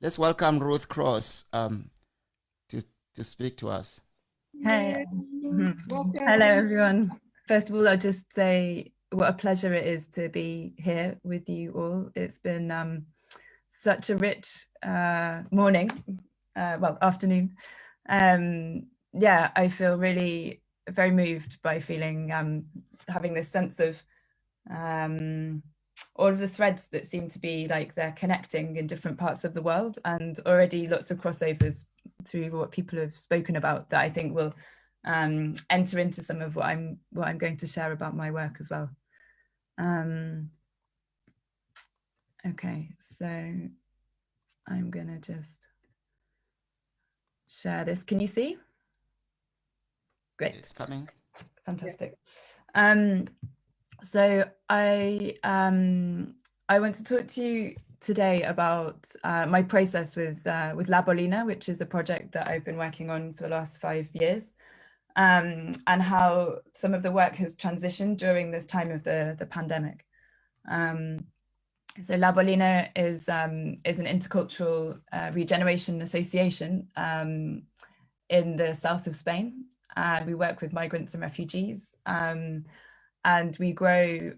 Let's welcome Ruth Cross to speak to us. Hey. Hello, everyone. First of all, I'll just say what a pleasure it is to be here with you all. It's been such a rich morning, well, afternoon. Yeah, I feel really very moved by feeling, having this sense of all of the threads that seem to be like they're connecting in different parts of the world, and already lots of crossovers through what people have spoken about that I think will enter into some of what I'm going to share about my work as well. Okay, so I'm gonna just share this. Can you see? Great. It's coming. Fantastic. So I want to talk to you today about my process with La Bolina, which is a project that I've been working on for the last 5 years, and how some of the work has transitioned during this time of the pandemic. So La Bolina is an intercultural regeneration association in the south of Spain. We work with migrants and refugees, and we grow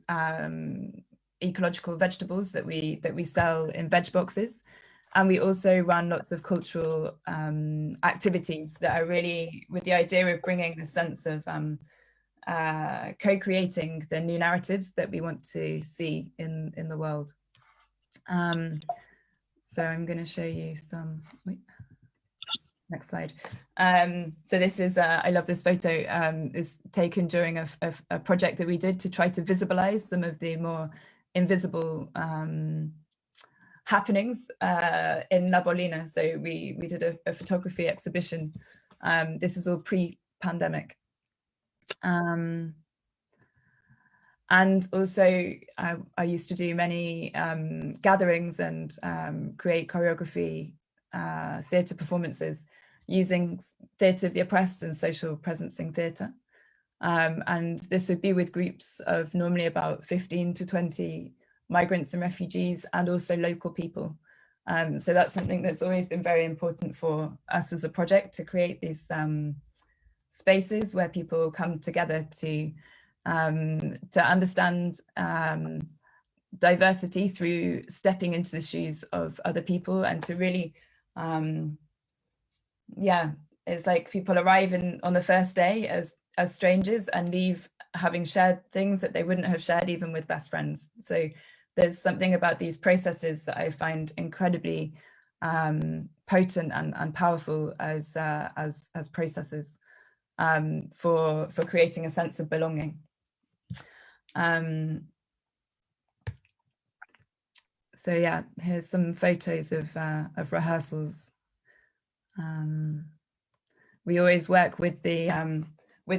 ecological vegetables that we sell in veg boxes, and we also run lots of cultural activities that are really with the idea of bringing the sense of co-creating the new narratives that we want to see in the world. So I'm going to show you some. Wait. Next slide. So this is, I love this photo, is taken during a project that we did to try to visualize some of the more invisible happenings in La Bolina. So we did a photography exhibition. This is all pre-pandemic. And also I used to do many gatherings and create choreography theatre performances using theatre of the oppressed and social presencing theatre. And this would be with groups of normally about 15 to 20 migrants and refugees, and also local people. So that's something that's always been very important for us as a project, to create these spaces where people come together to understand diversity through stepping into the shoes of other people, and to really yeah, it's like people arrive on the first day as strangers and leave having shared things that they wouldn't have shared even with best friends. So there's something about these processes that I find incredibly potent and powerful as processes for creating a sense of belonging. So yeah, here's some photos of rehearsals. We always work with the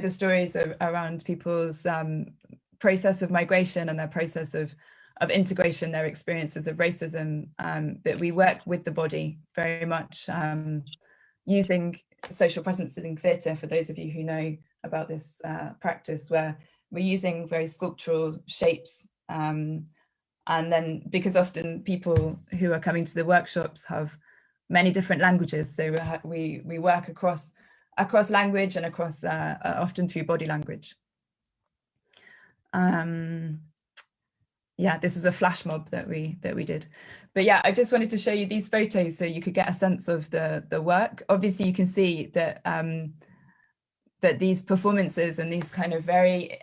stories around people's process of migration and their process of integration, their experiences of racism, but we work with the body very much, using social presencing theatre, for those of you who know about this practice, where we're using very sculptural shapes, and then because often people who are coming to the workshops have many different languages, so we work across language and across often through body language. Yeah, this is a flash mob that we did. But yeah, I just wanted to show you these photos so you could get a sense of the work. Obviously, you can see that that these performances and these kind of very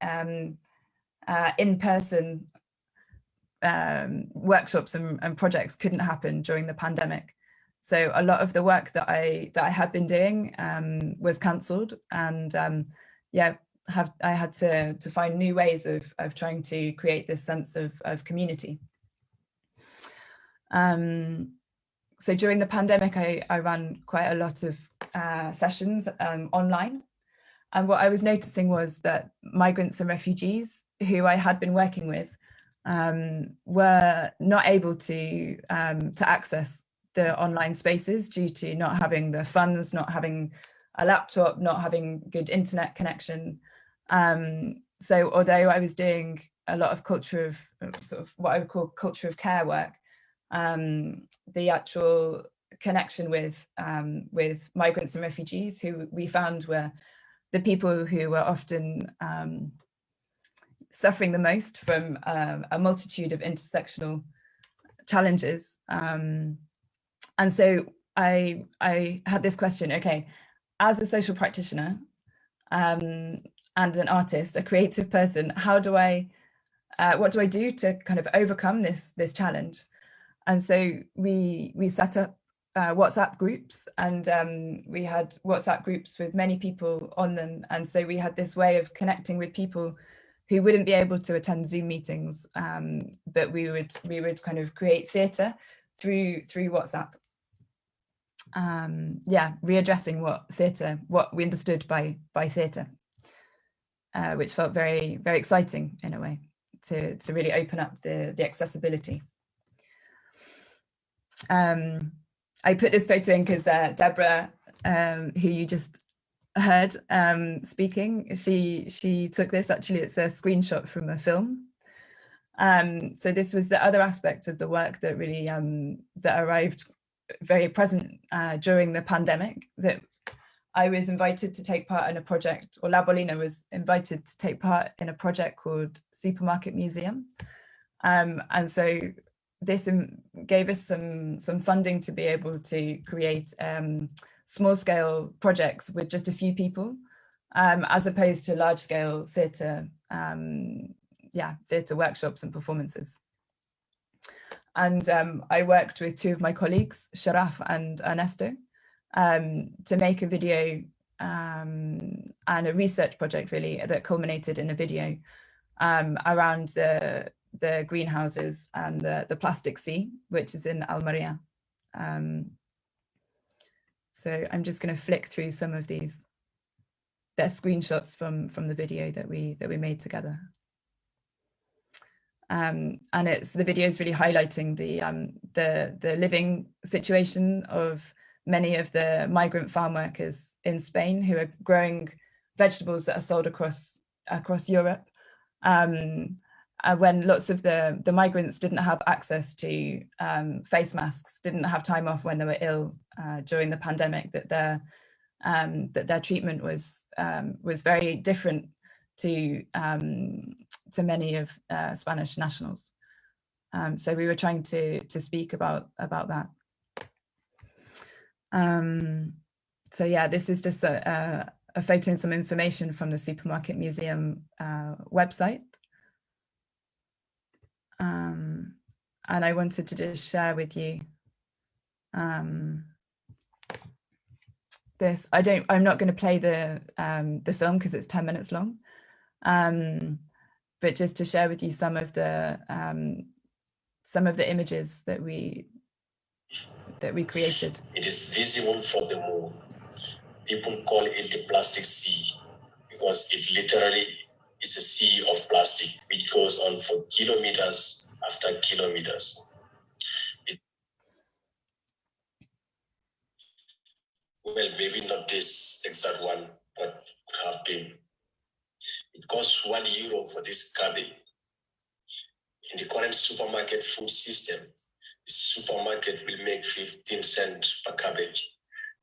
in-person workshops and projects couldn't happen during the pandemic. So a lot of the work that I had been doing was cancelled, and yeah, I had to find new ways of trying to create this sense of community. So during the pandemic, I ran quite a lot of sessions online, and what I was noticing was that migrants and refugees who I had been working with were not able to access the online spaces due to not having the funds, not having a laptop, not having good internet connection. So although I was doing a lot of culture of sort of what I would call culture of care work, the actual connection with migrants and refugees, who we found were the people who were often suffering the most from a multitude of intersectional challenges. And so I had this question, okay, as a social practitioner and an artist, a creative person, how do I, what do I do to kind of overcome this challenge? And so we set up WhatsApp groups, and we had WhatsApp groups with many people on them. And so we had this way of connecting with people who wouldn't be able to attend Zoom meetings, but we would kind of create theatre through WhatsApp. Yeah, readdressing what we understood by theatre, which felt very, very exciting in a way to really open up the accessibility. I put this photo in because Deborah, who you just heard speaking, she took this. Actually, it's a screenshot from a film. So this was the other aspect of the work that really that arrived very present during the pandemic, that I was invited to take part in a project, or La Bolina was invited to take part in a project called Supermarket Museum. And so this gave us some funding to be able to create small scale projects with just a few people, as opposed to large scale theatre, theatre workshops and performances. And I worked with two of my colleagues, Sharaf and Ernesto, to make a video and a research project really that culminated in a video around the greenhouses and the plastic sea, which is in Almeria. So I'm just going to flick through some of these. They're screenshots from the video that we made together. And the video is really highlighting the living situation of many of the migrant farm workers in Spain who are growing vegetables that are sold across Europe. When lots of the migrants didn't have access to face masks, didn't have time off when they were ill during the pandemic, that their treatment was very different to many of Spanish nationals. So we were trying to speak about that. So yeah, this is just a photo and some information from the Supermarket Museum website. And I wanted to just share with you this. I'm not going to play the film because it's 10 minutes long, but just to share with you some of the images that we created. It is visible from the moon. People call it the plastic sea because it literally is a sea of plastic which goes on for kilometers after kilometers. Well, maybe not this exact one, but could have been. It costs €1 for this cabbage. In the current supermarket food system, the supermarket will make 15 cents per cabbage.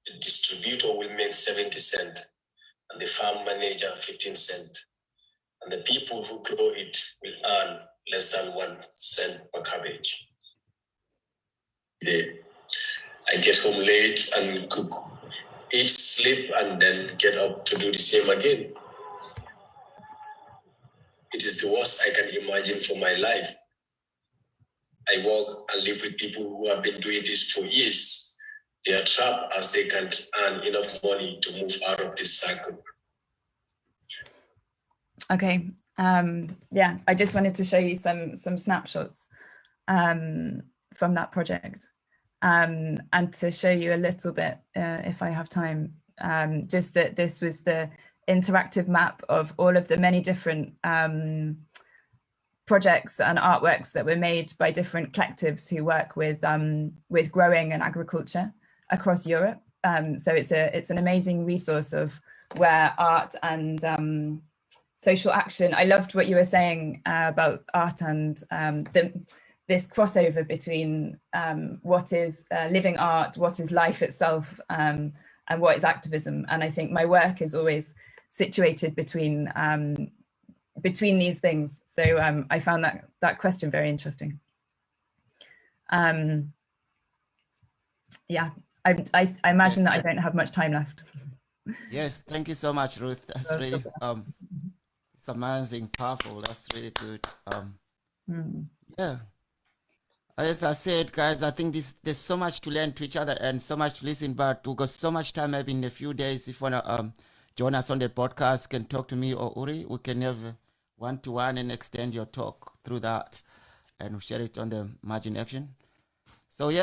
The distributor will make 70 cents, and the farm manager 15 cents. And the people who grow it will earn less than 1 cent per cabbage. I get home late and cook, eat, sleep, and then get up to do the same again. It is the worst I can imagine for my life. I work and live with people who have been doing this for years. They are trapped as they can't earn enough money to move out of this cycle. Okay, yeah, I just wanted to show you some snapshots from that project, and to show you a little bit, if I have time, just that this was the interactive map of all of the many different projects and artworks that were made by different collectives who work with growing and agriculture across Europe. So it's an amazing resource of where art and social action. I loved what you were saying about art and this crossover between what is living art, what is life itself, and what is activism. And I think my work is always situated between these things. So I found that question very interesting. Yeah, I imagine that I don't have much time left. Yes, thank you so much, Ruth. That's really it's amazing, powerful. That's really good. Yeah. As I said, guys, I think there's so much to learn to each other and so much to listen, but we've got so much time. Maybe in a few days, if you wanna join us on the podcast, can talk to me or Uri. We can have one-to-one and extend your talk through that, and we'll share it on the Margin Action. So yeah.